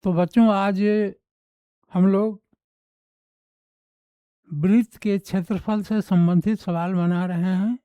तो बच्चों, आज हम लोग वृत्त के क्षेत्रफल से संबंधित सवाल बना रहे हैं,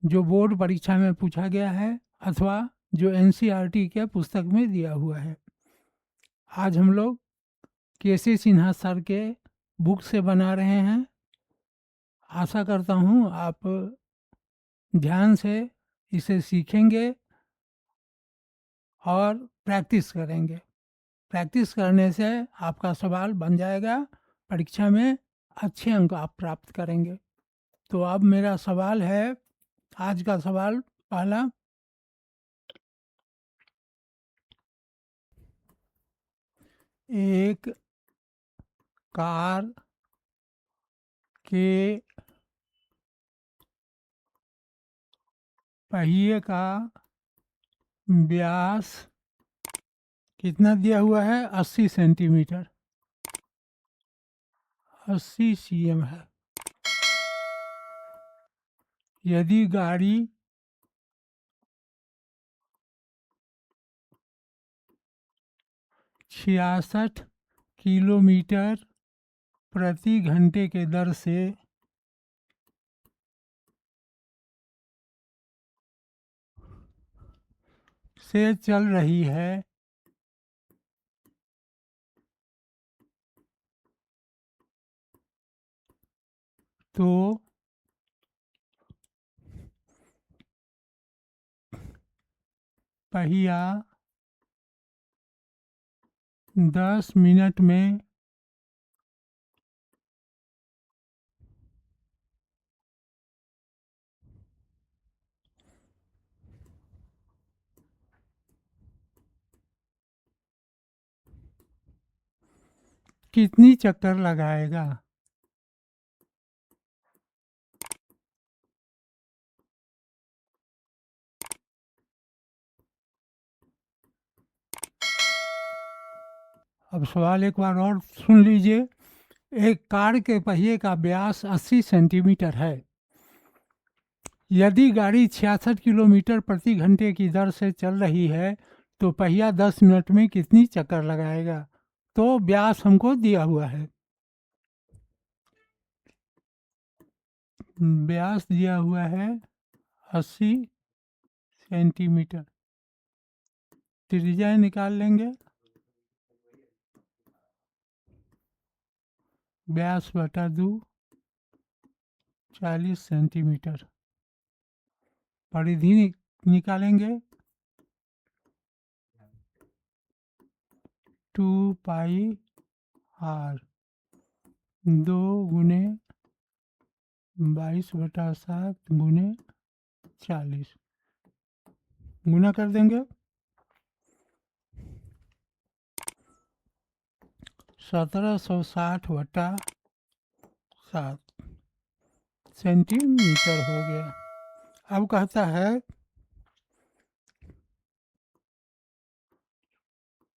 जो बोर्ड परीक्षा में पूछा गया है अथवा जो एनसीईआरटी के पुस्तक में दिया हुआ है। आज हम लोग केसी सिन्हा सर के बुक से बना रहे हैं। आशा करता हूँ आप ध्यान से इसे सीखेंगे और प्रैक्टिस करेंगे। प्रैक्टिस करने से आपका सवाल बन जाएगा, परीक्षा में अच्छे अंक आप प्राप्त करेंगे। तो अब मेरा सवाल है, आज का सवाल पहला, एक कार के पहिए का व्यास कितना दिया हुआ है? 80 सेंटीमीटर, 80 सीएम है। यदि गाड़ी 66 किलोमीटर प्रति घंटे के दर से चल रही है, तो पहिया 10 मिनट में कितनी चक्कर लगाएगा? अब सवाल एक बार और सुन लीजिए। एक कार के पहिए का व्यास 80 सेंटीमीटर है। यदि गाड़ी 66 किलोमीटर प्रति घंटे की दर से चल रही है, तो पहिया 10 मिनट में कितनी चक्कर लगाएगा? तो व्यास हमको दिया हुआ है, व्यास दिया हुआ है 80 सेंटीमीटर। त्रिज्या निकाल लेंगे, व्यास बटा 2, 40 सेंटीमीटर। परिधि निकालेंगे, 2 पाई आर, 2 गुने 22/7 गुने 40, गुना कर देंगे, 1760/7 सेंटीमीटर हो गया। अब कहता है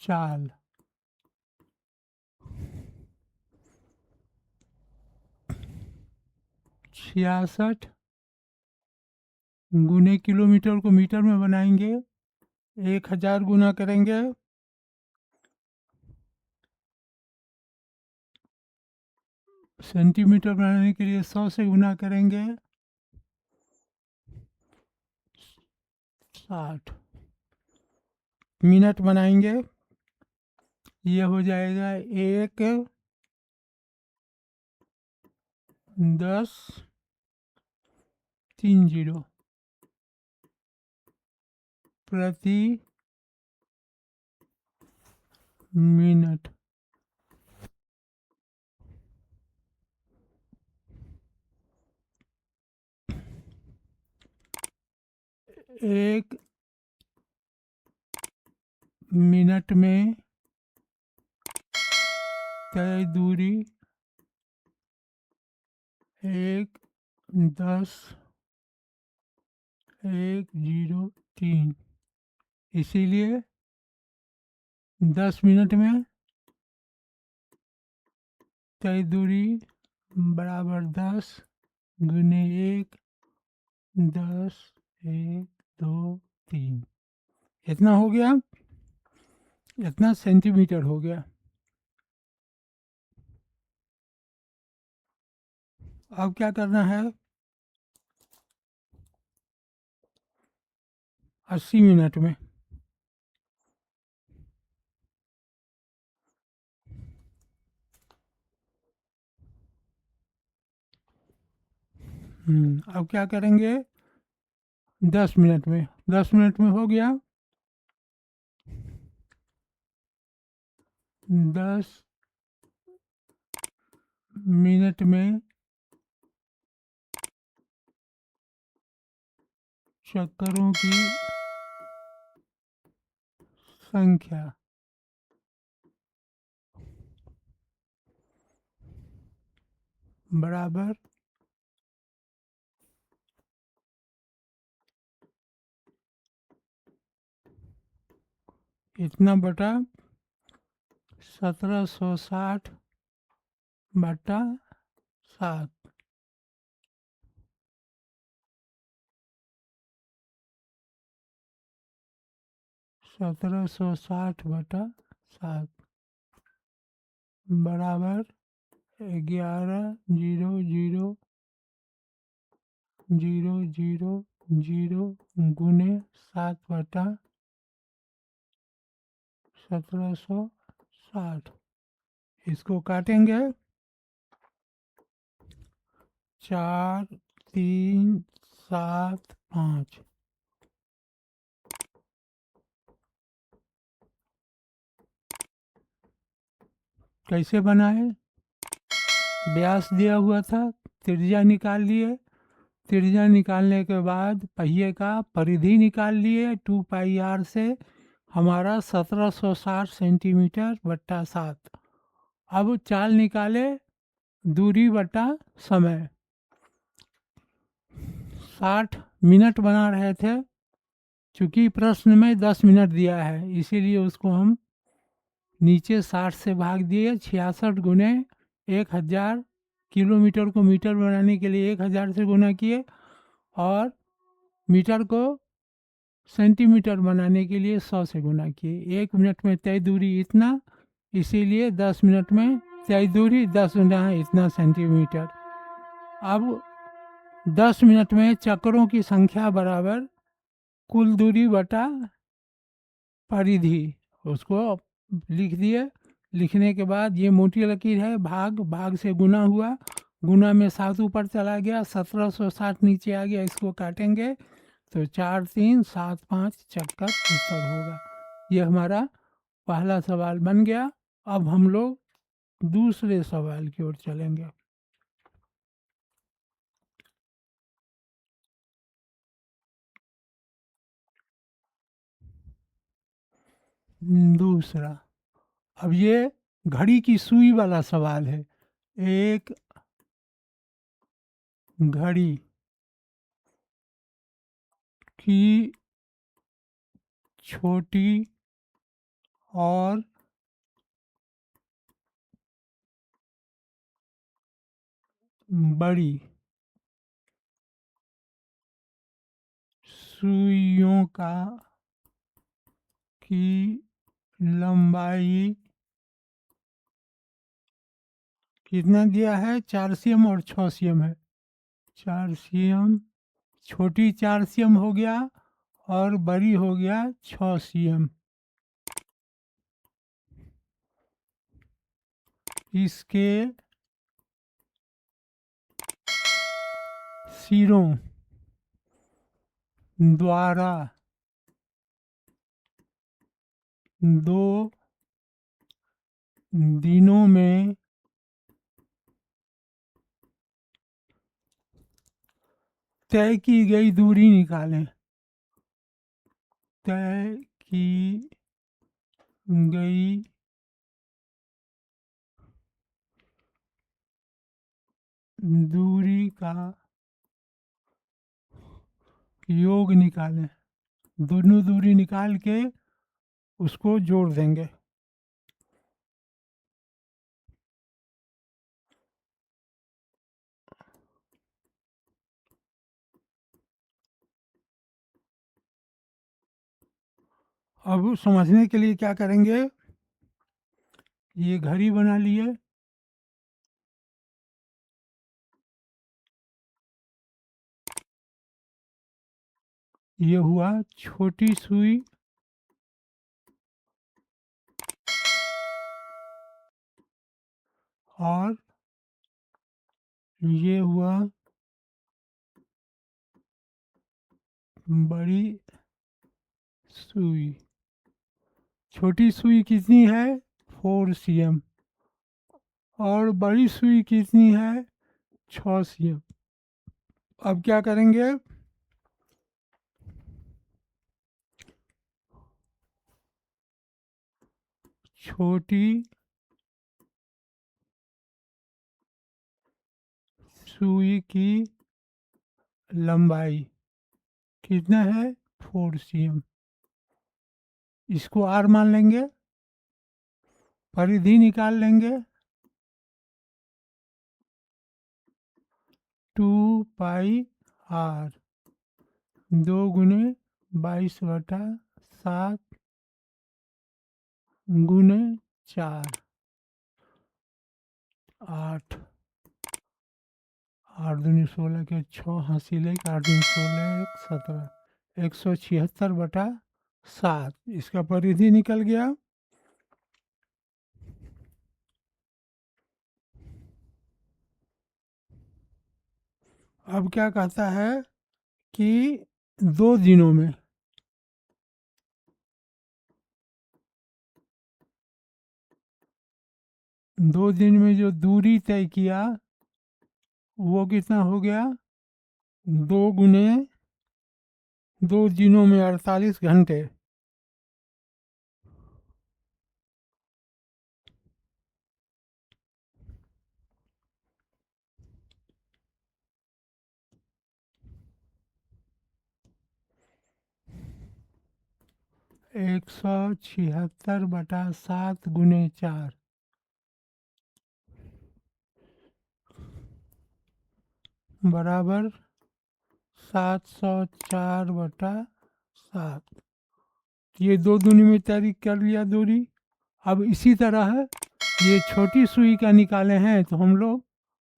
चाल। 66 गुने किलोमीटर को मीटर में बनाएंगे, 1000 गुना करेंगे, सेंटीमीटर बनाने के लिए 100 से गुना करेंगे, 60 मिनट बनाएंगे, ये हो जाएगा 1:10:30 प्रति मिनट। एक मिनट में तय दूरी 1:10:03, इसीलिए 10 मिनट में तय दूरी बराबर 10 गुने 1, 10, 1, 2, 3, इतना हो गया। इतना सेंटीमीटर हो गया। अब क्या करना है, 80 मिनट में अब क्या करेंगे, 10 मिनट में, 10 मिनट में हो गया। 10 मिनट में चक्करों की संख्या बराबर इतना बटा 1760 बटा 7। 1760 बटा 7 बराबर 11,000,000 गुने 7 बटा 1760। इसको काटेंगे, 4 3 7 5। कैसे बनाए, व्यास दिया हुआ था, त्रिज्या निकाल लिए, त्रिज्या निकालने के बाद पहिए का परिधि निकाल लिए 2πr से, हमारा 1760 सेंटीमीटर बट्टा 7। अब चाल निकाले, दूरी बट्टा समय, 60 मिनट बना रहे थे, चूंकि प्रश्न में 10 मिनट दिया है इसीलिए उसको हम नीचे 60 से भाग दिए, 66 गुने 1000, किलोमीटर को मीटर बनाने के लिए 1000 से गुना किए, और मीटर को सेंटीमीटर बनाने के लिए 100 से गुना किए। 1 मिनट में तय दूरी इतना, इसीलिए 10 मिनट में तय दूरी 10 गुना इतना सेंटीमीटर। अब 10 मिनट में चक्रों की संख्या बराबर कुल दूरी बटा परिधि, उसको लिख दिए। लिखने के बाद ये मोटी लकीर है, भाग, भाग से गुना हुआ, गुना में 7 ऊपर चला गया, 1760 नीचे आ गया, इसको काटेंगे तो 4 3 7 5 चक्कर उत्तर होगा। ये हमारा पहला सवाल बन गया। अब हम लोग दूसरे सवाल की ओर चलेंगे। दूसरा, अब ये घड़ी की सुई वाला सवाल है। एक घड़ी की छोटी और बड़ी सुइयों का की लंबाई कितना दिया है, 4 सीएम और 6 सीएम है। 4 सीएम, छोटी 4 सीएम हो गया और बड़ी हो गया 6 सीएम। इसके सिरों द्वारा 2 दिनों में तय की गई दूरी निकालें। तय की गई दूरी का योग निकालें। दोनों दूरी निकाल के उसको जोड़ देंगे। अब समझने के लिए क्या करेंगे, ये घड़ी बना लिए, ये हुआ छोटी सुई, और ये हुआ बड़ी सुई। छोटी सुई कितनी है, 4 cm, और बड़ी सुई कितनी है, 6 cm। अब क्या करेंगे, छोटी सुई की लंबाई कितना है, 4 cm। इसको r मान लेंगे, परिधि निकाल लेंगे, 2πr, 2 गुने 22/7 गुने 4, 8, 8 दूनी 16 के 6 हासिल 1, 8 दूनी 16 1 17, 176/7, इसका परिधि निकल गया। अब क्या कहता है कि 2 दिनों में, 2 दिन में जो दूरी तय किया वो कितना हो गया, 2 गुने 2 दिनों में 48 घंटे, एक 176/7 गुने 4, बराबर 704/7। ये 2 दूनी में तय कर लिया दूरी। अब इसी तरह ये छोटी सुई का निकाले हैं तो हम लोग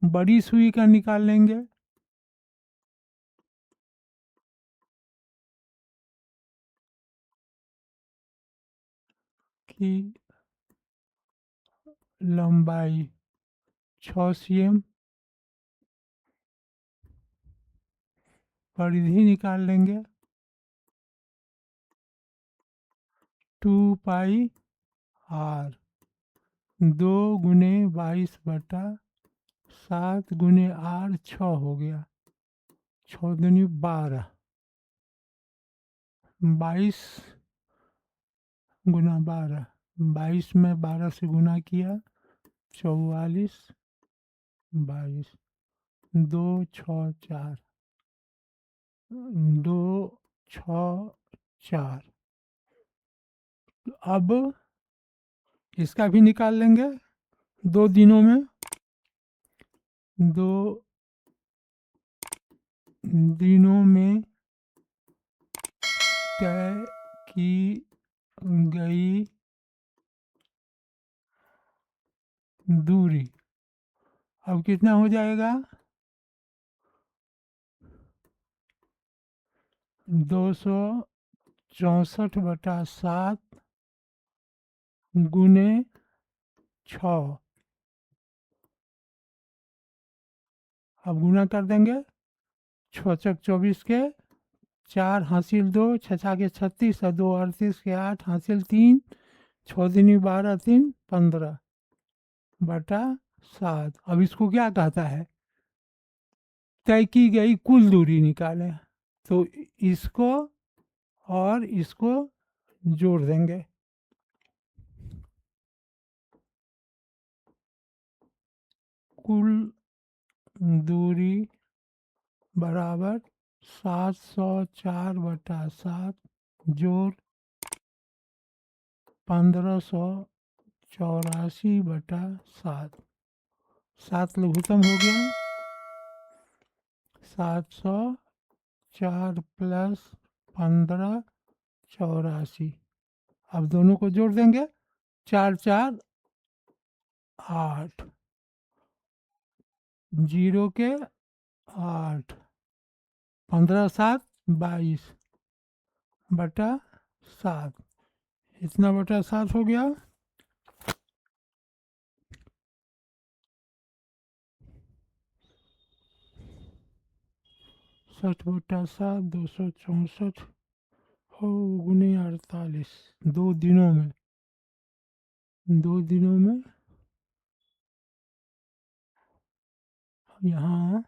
बड़ी सुई का निकाल लेंगे, कि लंबाई 6 cm, परिधि निकाल लेंगे, 2πr, 2 गुने 22/7 गुने r, 6 हो गया, 6 दूनी 12, 22 गुना 12, 22 में 12 से गुना किया, 44, 22, 2 6 4, 2 6 4। अब इसका भी निकाल लेंगे, 2 दिनों में, 2 दिनों में तय की गई दूरी। अब कितना हो जाएगा, 264/7 गुने 6। अब गुना कर देंगे, 6 चक 24 के 4 हासिल 2, 6 के 36 और 2 38 के 8 हासिल 3, 6 दूनी 12, 3 15/7। अब इसको क्या कहता है, तय की गई कुल दूरी निकालें, तो इसको और इसको जोड़ देंगे, कुल दूरी बराबर 704/7 जोड़ 1584/7, 7 लघुत्तम हो गया, 704 + 1584, अब दोनों को जोड़ देंगे, 4 4 8, 0 के 8, 15 7 22 बटा 7, इतना बटा 7 हो गया। सठ बटा 7 264 हो गुने 48, 2 दिनों में, 2 दिनों में यहाँ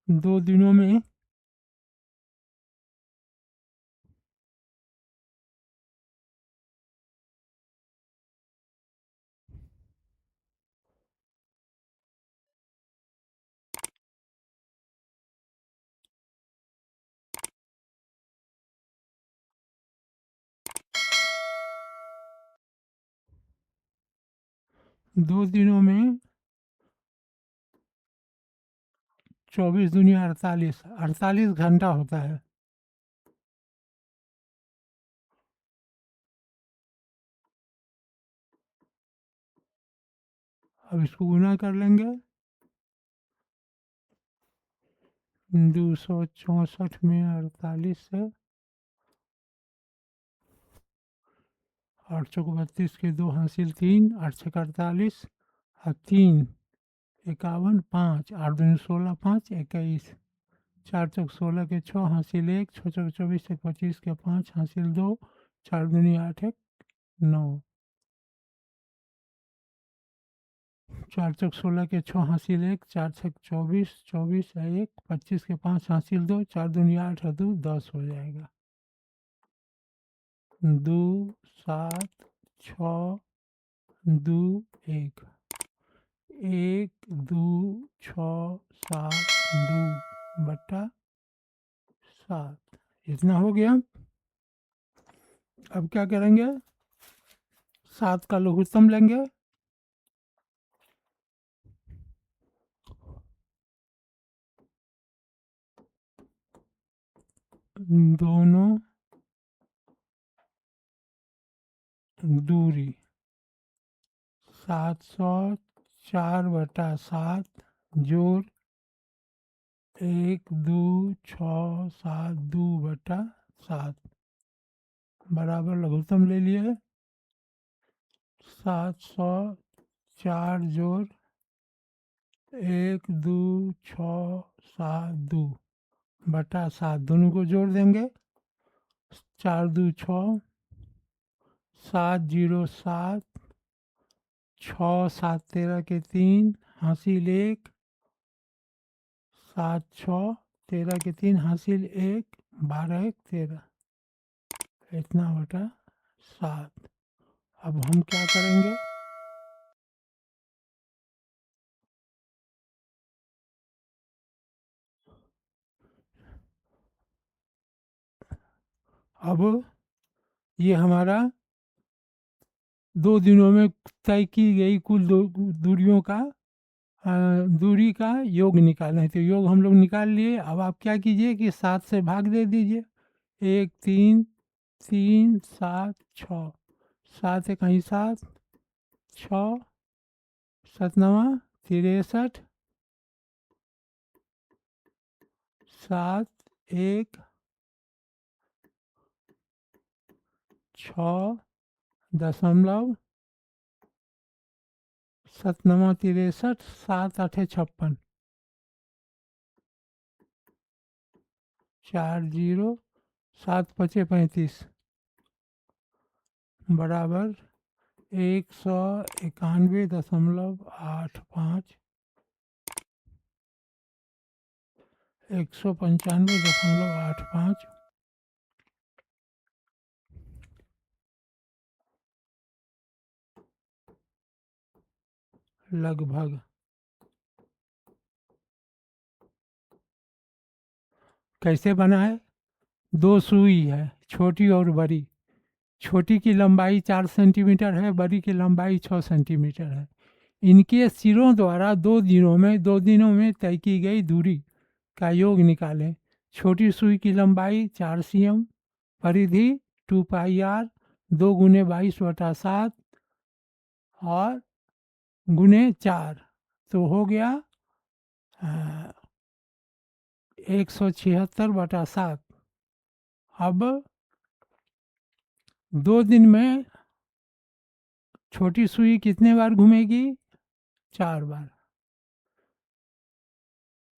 2 दिनों में 2 दिनों में 24 दुनिया 48, 48 घंटा होता है। अब इसको गुना कर लेंगे, 264 में 48 से 8 चौक 32 के 2 हासिल 3, 8 छक 48 और 3 51 5, 8 दूनी 16 5 21, 4 चौक 16 के 6 हासिल 1, 6 चौक 24 एक 25 के 5 हासिल 2, 4 दूनी 8 1 9, 4 चौक 16 के 6 हासिल 1, 4 छक 24 24 1 25 के 5 हासिल 2, 4 दूनी 8 और 2 10 हो जाएगा। 2 7 6 2 1, 1 2 6 7 2 बटा 7, इतना हो गया। अब क्या करेंगे, 7 का लघुत्तम लेंगे, दोनों दूरी 704 बटा 7 जोड़ 1 2 6 7 2 बटा 7 बराबर लघुत्तम ले लिए। 704 जोड़ 1 2 6 7 2 बटा 7, दोनों को जोड़ देंगे, 4 2 6, 7 0 7, 6 7 13 के 3 हासिल 1, 7 6 13 के 3 हासिल 1, 12 1 13, इतना बटा 7। अब हम क्या करेंगे, अब ये हमारा 2 दिनों में तय की गई कुल दूरियों का दूरी का योग निकालना है। तो योग हम लोग निकाल लिए। अब आप क्या कीजिए कि 7 से भाग दे दीजिए, 1 3 3 7 6, 7 कहीं 7 6 7 9 63, 7 1 6 दशमलव 7 9 63, 7 8 56, 4 0 7 5 35 बराबर 191.85, 195.85 लगभग। कैसे बना है, 2 सुई है, छोटी और बड़ी। छोटी की लंबाई 4 सेंटीमीटर है, बड़ी की लंबाई 6 सेंटीमीटर है। इनके सिरों द्वारा 2 दिनों में तय की गई दूरी का योग निकालें। छोटी सुई की लंबाई 4 cm, परिधि 2 पाई r, 2 गुने 22/7 और गुने 4, तो हो गया 176/7। अब 2 दिन में छोटी सुई कितने बार घूमेगी? 4 बार।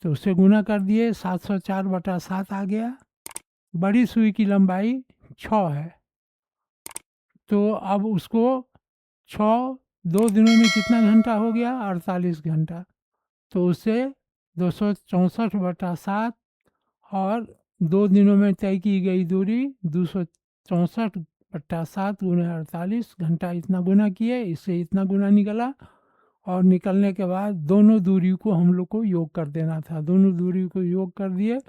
तो उससे गुना कर दिए, 704/7 आ गया। बड़ी सुई की लंबाई 6 है, तो अब उसको 6 2 दिनों में कितना घंटा हो गया? 48 घंटा। तो उससे 264/7 और 2 दिनों में तय की गई दूरी 264/7 गुने 48 घंटा, इतना गुना किए, इससे इतना गुना निकला। और निकलने के बाद दोनों दूरी को हम लोग को योग कर देना था। दोनों दूरी को योग कर दिए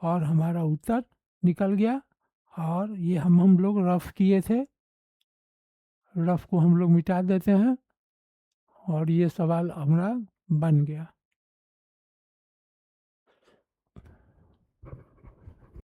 और हमारा उत्तर निकल गया। और ये हम लोग रफ किए थे, रफ को हम लोग मिटा देते हैं और ये सवाल हमारा बन गया।